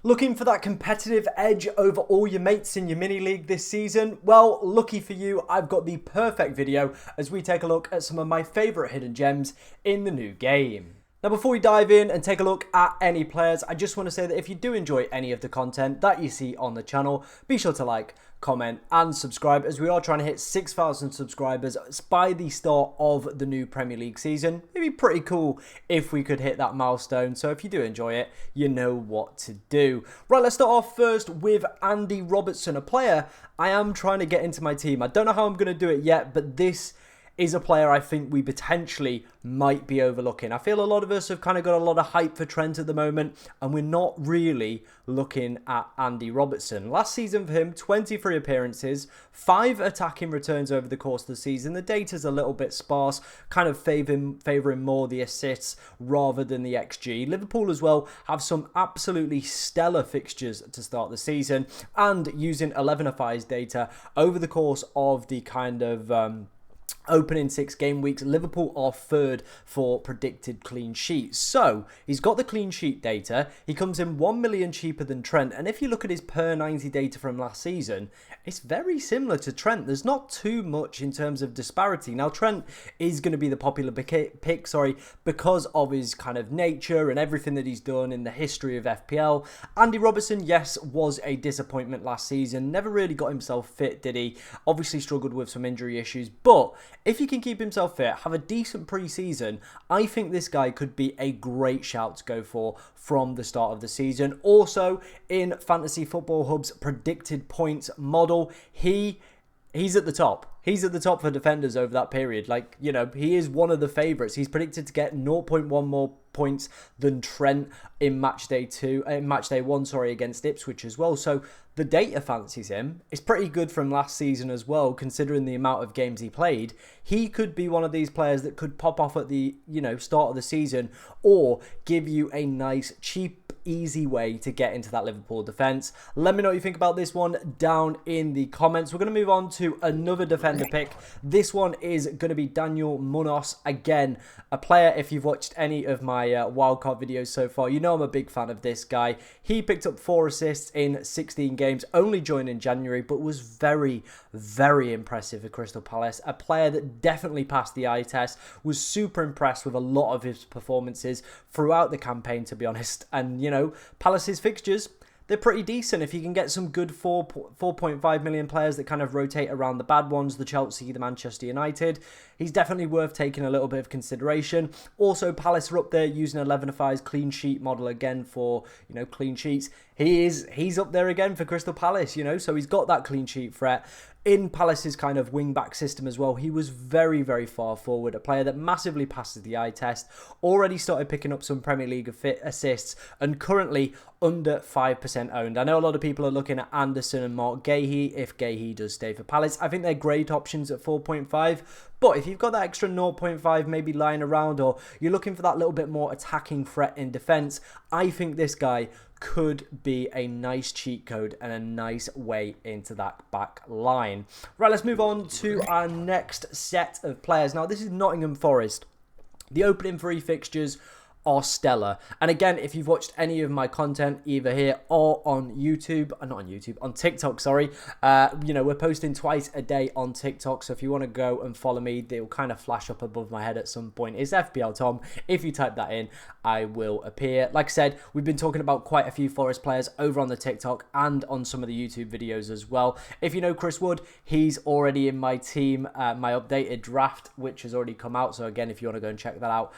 Looking for that competitive edge over all your mates in your mini league this season? Well, lucky for you, I've got the perfect video as we take a look at some of my favourite hidden gems in the new game. Now, before we dive in and take a look at any players, I just want to say that if you do enjoy any of the content that you see on the channel, be sure to like, comment and subscribe, as we are trying to hit 6,000 subscribers by the start of the new Premier League season. It'd be pretty cool if we could hit that milestone, so if you do enjoy it, you know what to do. Right, let's start off first with Andy Robertson, a player I am trying to get into my team. I don't know how I'm going to do it yet, but this is a player I think we potentially might be overlooking. I feel a lot of us have kind of got a lot of hype for Trent at the moment, and we're not really looking at Andy Robertson. Last season for him, 23 appearances, 5 attacking returns over the course of the season. The data's a little bit sparse, kind of favouring more the assists rather than the XG. Liverpool as well have some absolutely stellar fixtures to start the season, and using 11FI's data over the course of the kind of opening 6 game weeks, Liverpool are third for predicted clean sheets. So he's got the clean sheet data. He comes in 1 million cheaper than Trent. And if you look at his per 90 data from last season, it's very similar to Trent. There's not too much in terms of disparity. Now, Trent is going to be the popular pick, because of his kind of nature and everything that he's done in the history of FPL. Andy Robertson, yes, was a disappointment last season. Never really got himself fit, did he? Obviously struggled with some injury issues, but if he can keep himself fit, have a decent pre-season, I think this guy could be a great shout to go for from the start of the season. Also, in Fantasy Football Hub's predicted points model, he's at the top. He's at the top for defenders over that period. Like, you know, he is one of the favourites. He's predicted to get 0.1 more points than Trent in match day 1, against Ipswich as well. So the data fancies him. It's pretty good from last season as well, considering the amount of games he played. He could be one of these players that could pop off at the, start of the season, or give you a nice, cheap, easy way to get into that Liverpool defence. Let me know what you think about this one down in the comments. We're going to move on to another defender pick. This one is going to be Daniel Munoz. Again, a player, if you've watched any of my wildcard videos so far, you know I'm a big fan of this guy. He picked up 4 assists in 16 games, only joined in January, but was very, very impressive for Crystal Palace. A player that definitely passed the eye test, was super impressed with a lot of his performances throughout the campaign, to be honest. And, Palace's fixtures, they're pretty decent. If you can get some good 4.5 million players that kind of rotate around the bad ones, the Chelsea, the Manchester United, he's definitely worth taking a little bit of consideration. Also, Palace are up there using 11FI's clean sheet model again for, clean sheets. He's up there again for Crystal Palace, so he's got that clean sheet threat. In Palace's kind of wing-back system as well, he was very, very far forward. A player that massively passes the eye test. Already started picking up some Premier League assists, and currently under 5% owned. I know a lot of people are looking at Anderson and Mark Gahey if Gahey does stay for Palace. I think they're great options at 4.5. But if you've got that extra 0.5 maybe lying around, or you're looking for that little bit more attacking threat in defence, I think this guy could be a nice cheat code and a nice way into that back line. Right, let's move on to our next set of players. Now, this is Nottingham Forest. The opening 3 fixtures are stellar. And again, if you've watched any of my content either here or on YouTube, on TikTok, sorry, we're posting twice a day on TikTok. So if you want to go and follow me, they'll kind of flash up above my head at some point. It's FPL Tom. If you type that in, I will appear. Like I said, we've been talking about quite a few Forest players over on the TikTok and on some of the YouTube videos as well. If you know Chris Wood, he's already in my team, my updated draft, which has already come out. So again, if you want to go and check that out,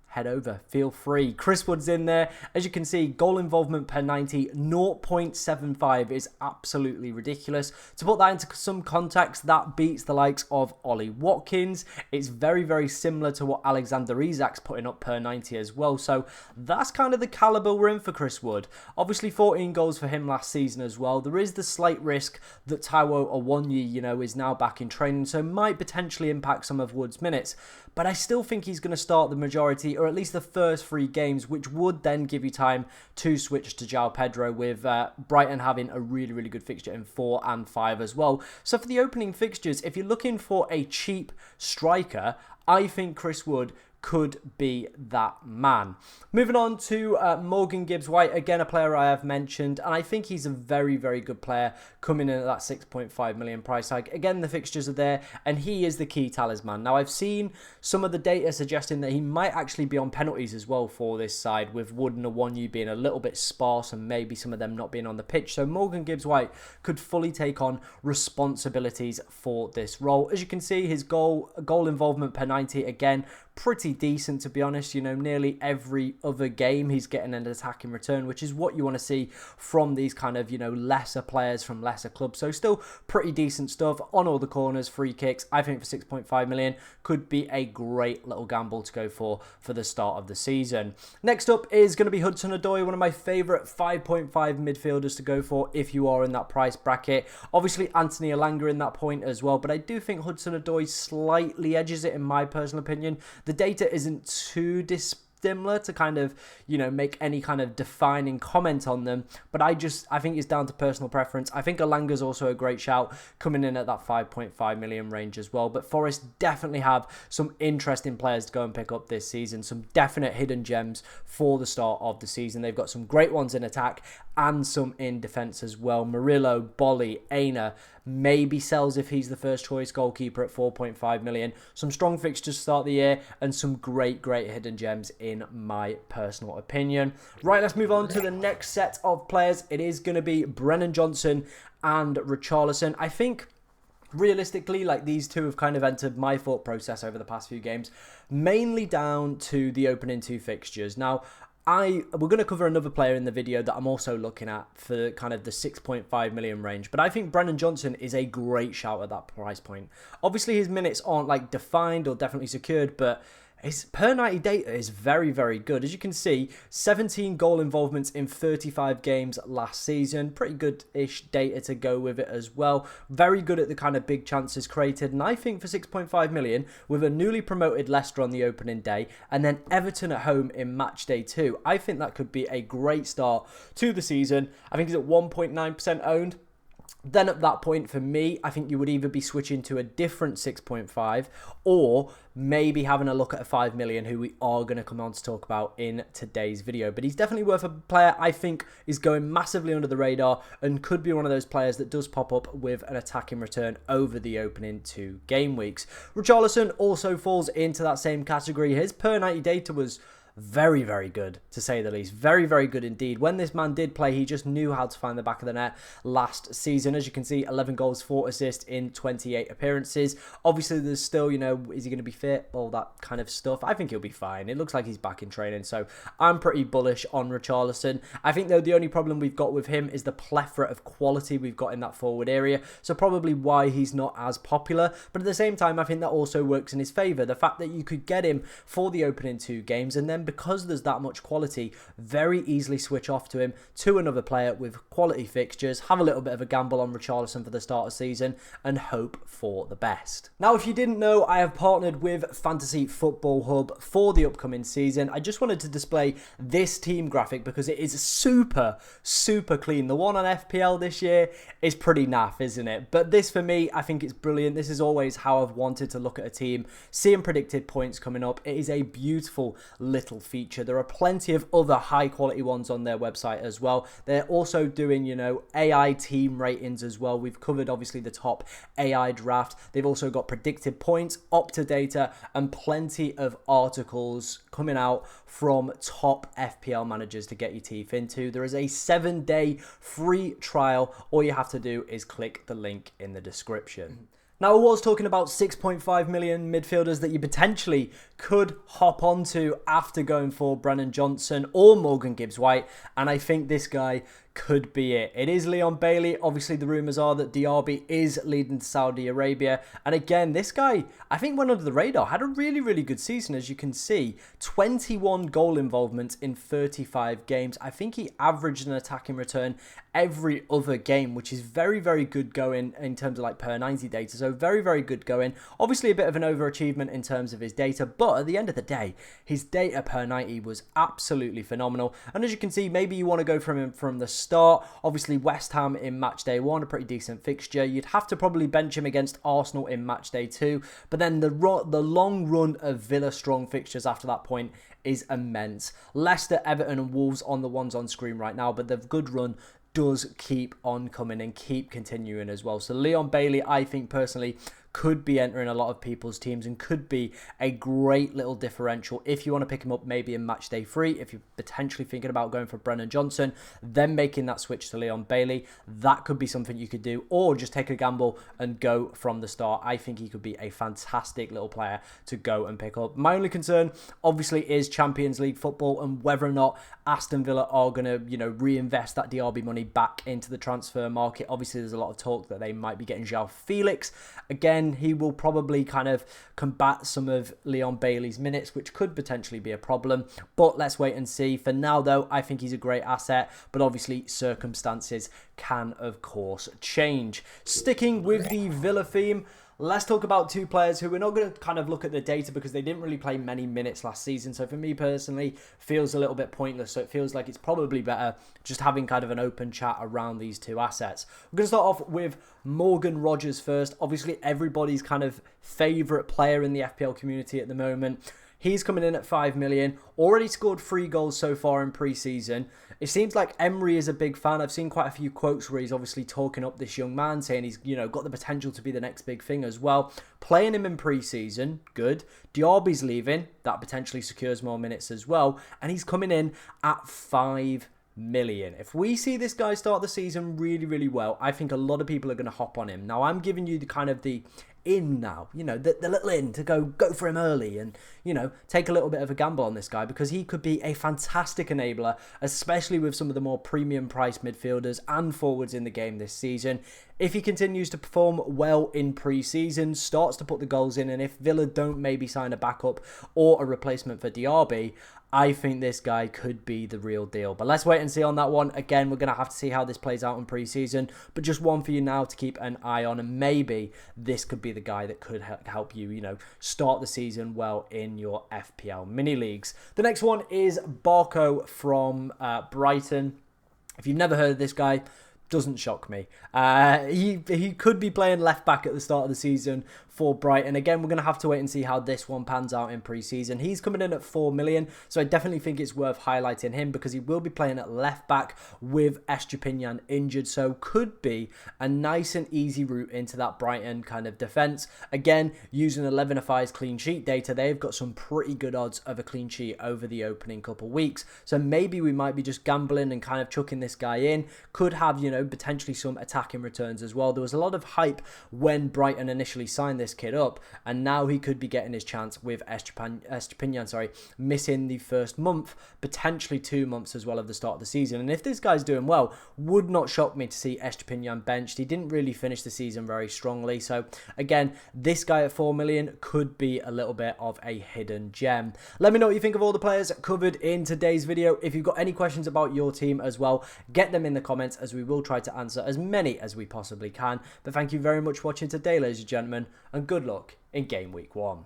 head over, feel free. Chris Wood's in there. As you can see, goal involvement per 90, 0.75 is absolutely ridiculous. To put that into some context, that beats the likes of Ollie Watkins. It's very, very similar to what Alexander Isak's putting up per 90 as well. So that's kind of the caliber we're in for Chris Wood. Obviously, 14 goals for him last season as well. There is the slight risk that Taiwo Awoniyi, is now back in training, so might potentially impact some of Wood's minutes. But I still think he's going to start the majority, or at least the first 3 games, which would then give you time to switch to João Pedro, with Brighton having a really, really good fixture in 4 and 5 as well. So for the opening fixtures, if you're looking for a cheap striker, I think Chris Wood could be that man. Moving on to Morgan Gibbs-White, again a player I have mentioned, and I think he's a very, very good player coming in at that 6.5 million price tag. Again, the fixtures are there, and he is the key talisman. Now, I've seen some of the data suggesting that he might actually be on penalties as well for this side, with Wood and Awonyu being a little bit sparse and maybe some of them not being on the pitch. So Morgan Gibbs-White could fully take on responsibilities for this role. As you can see, his goal involvement per 90, again, pretty decent, to be honest. You know, nearly every other game he's getting an attacking return, which is what you want to see from these kind of, you know, lesser players from lesser clubs. So still pretty decent stuff on all the corners, free kicks. I think for 6.5 million could be a great little gamble to go for the start of the season. Next up is going to be Hudson-Odoi, one of my favourite 5.5 midfielders to go for if you are in that price bracket. Obviously Anthony Elanga in that point as well, but I do think Hudson-Odoi slightly edges it in my personal opinion. The data isn't too dissimilar to kind of, you know, make any kind of defining comment on them, but I think it's down to personal preference. I think Elanga's also a great shout, coming in at that 5.5 million range as well, but Forest definitely have some interesting players to go and pick up this season, some definite hidden gems for the start of the season. They've got some great ones in attack and some in defence as well. Murillo, Bolly, Aina, maybe sells if he's the first choice goalkeeper at 4.5 million. Some strong fixtures to start the year and some great hidden gems in my personal opinion. Right, let's move on to the next set of players. It is going to be Brennan Johnson and Richarlison. I think realistically, like, these two have kind of entered my thought process over the past few games, mainly down to the opening two fixtures. Now, we're going to cover another player in the video that I'm also looking at for kind of the 6.5 million range, but I think Brennan Johnson is a great shout at that price point. Obviously, his minutes aren't like defined or definitely secured, but his per 90 data is very, very good. As you can see, 17 goal involvements in 35 games last season. Pretty good-ish data to go with it as well. Very good at the kind of big chances created. And I think for 6.5 million, with a newly promoted Leicester on the opening day, and then Everton at home in match day 2, I think that could be a great start to the season. I think he's at 1.9% owned. Then at that point, for me, I think you would either be switching to a different 6.5 or maybe having a look at a 5 million, who we are going to come on to talk about in today's video. But he's definitely worth a player I think is going massively under the radar and could be one of those players that does pop up with an attacking return over the opening 2 game weeks. Richarlison also falls into that same category. His per 90 data was very, very good, to say the least. Very, very good indeed. When this man did play, he just knew how to find the back of the net last season. As you can see, 11 goals, 4 assists in 28 appearances. Obviously, there's still, you know, is he going to be fit? All that kind of stuff. I think he'll be fine. It looks like he's back in training, so I'm pretty bullish on Richarlison. I think, though, the only problem we've got with him is the plethora of quality we've got in that forward area, so probably why he's not as popular. But at the same time, I think that also works in his favour. The fact that you could get him for the opening 2 games, and then because there's that much quality, very easily switch off to him to another player with quality fixtures, have a little bit of a gamble on Richarlison for the start of season, and hope for the best. Now, if you didn't know, I have partnered with Fantasy Football Hub for the upcoming season. I just wanted to display this team graphic because it is super clean. The one on FPL this year is pretty naff, isn't it? But this, for me, I think it's brilliant. This is always how I've wanted to look at a team, seeing predicted points coming up. It is a beautiful little feature. There are plenty of other high quality ones on their website as well. They're also doing, you know, AI team ratings as well. We've covered obviously the top AI draft. They've also got predicted points, Opta data, and plenty of articles coming out from top FPL managers to get your teeth into. There is a 7-day free trial. All you have to do is click the link in the description. Now, I was talking about 6.5 million midfielders that you potentially could hop onto after going for Brennan Johnson or Morgan Gibbs-White, and I think this guy could be it. It is Leon Bailey. Obviously, the rumours are that Diaby is leading to Saudi Arabia. And again, this guy, I think, went under the radar. Had a really good season, as you can see. 21 goal involvements in 35 games. I think he averaged an attacking return every other game, which is very good going in terms of like per 90 data. So very good going. Obviously, a bit of an overachievement in terms of his data, but at the end of the day, his data per 90 was absolutely phenomenal. And as you can see, maybe you want to go from him from the start. Obviously, West Ham in match day 1, a pretty decent fixture. You'd have to probably bench him against Arsenal in match day 2, but then the long run of Villa strong fixtures after that point is immense. Leicester, Everton and Wolves on the ones on screen right now, but the good run does keep on coming and keep continuing as well. So Leon Bailey, I think personally, could be entering a lot of people's teams and could be a great little differential if you want to pick him up maybe in match day 3. If you're potentially thinking about going for Brennan Johnson, then making that switch to Leon Bailey, that could be something you could do, or just take a gamble and go from the start. I think he could be a fantastic little player to go and pick up. My only concern obviously is Champions League football and whether or not Aston Villa are going to, reinvest that DRB money back into the transfer market. Obviously, there's a lot of talk that they might be getting João Felix. Again, he will probably kind of combat some of Leon Bailey's minutes, which could potentially be a problem. But let's wait and see. For now, though, I think he's a great asset. But obviously, circumstances can, of course, change. Sticking with the Villa theme, let's talk about two players who we're not going to kind of look at the data because they didn't really play many minutes last season. So for me personally, feels a little bit pointless. So it feels like it's probably better just having kind of an open chat around these two assets. We're going to start off with Morgan Rogers first. Obviously, everybody's kind of favourite player in the FPL community at the moment. He's coming in at 5 million, already scored 3 goals so far in pre-season. It seems like Emery is a big fan. I've seen quite a few quotes where he's obviously talking up this young man, saying he's, got the potential to be the next big thing as well. Playing him in pre-season, good. Diaby's leaving, that potentially secures more minutes as well. And he's coming in at 5 million. If we see this guy start the season really, really well, I think a lot of people are going to hop on him. Now, I'm giving you the kind of the in now, the little in to go for him early and, take a little bit of a gamble on this guy because he could be a fantastic enabler, especially with some of the more premium priced midfielders and forwards in the game this season. If he continues to perform well in pre-season, starts to put the goals in, and if Villa don't maybe sign a backup or a replacement for Diaby, I think this guy could be the real deal. But let's wait and see on that one. Again, we're going to have to see how this plays out in pre-season. But just one for you now to keep an eye on. And maybe this could be the guy that could help you, start the season well in your FPL mini leagues. The next one is Barco from Brighton. If you've never heard of this guy, doesn't shock me. He could be playing left back at the start of the season for Brighton. Again, we're going to have to wait and see how this one pans out in pre-season. He's coming in at 4 million, so I definitely think it's worth highlighting him because he will be playing at left back with Estupinian injured, so could be a nice and easy route into that Brighton kind of defence. Again, using 11FI's clean sheet data, they've got some pretty good odds of a clean sheet over the opening couple weeks, so maybe we might be just gambling and kind of chucking this guy in. Could have, potentially some attacking returns as well. There was a lot of hype when Brighton initially signed this kid up, and now he could be getting his chance with Estupinian, missing the first month, potentially 2 months as well of the start of the season. And if this guy's doing well, would not shock me to see Estupinian benched. He didn't really finish the season very strongly. So again, this guy at 4 million could be a little bit of a hidden gem. Let me know what you think of all the players covered in today's video. If you've got any questions about your team as well, get them in the comments as we will try to answer as many as we possibly can. But thank you very much for watching today, ladies and gentlemen, and good luck in game week 1.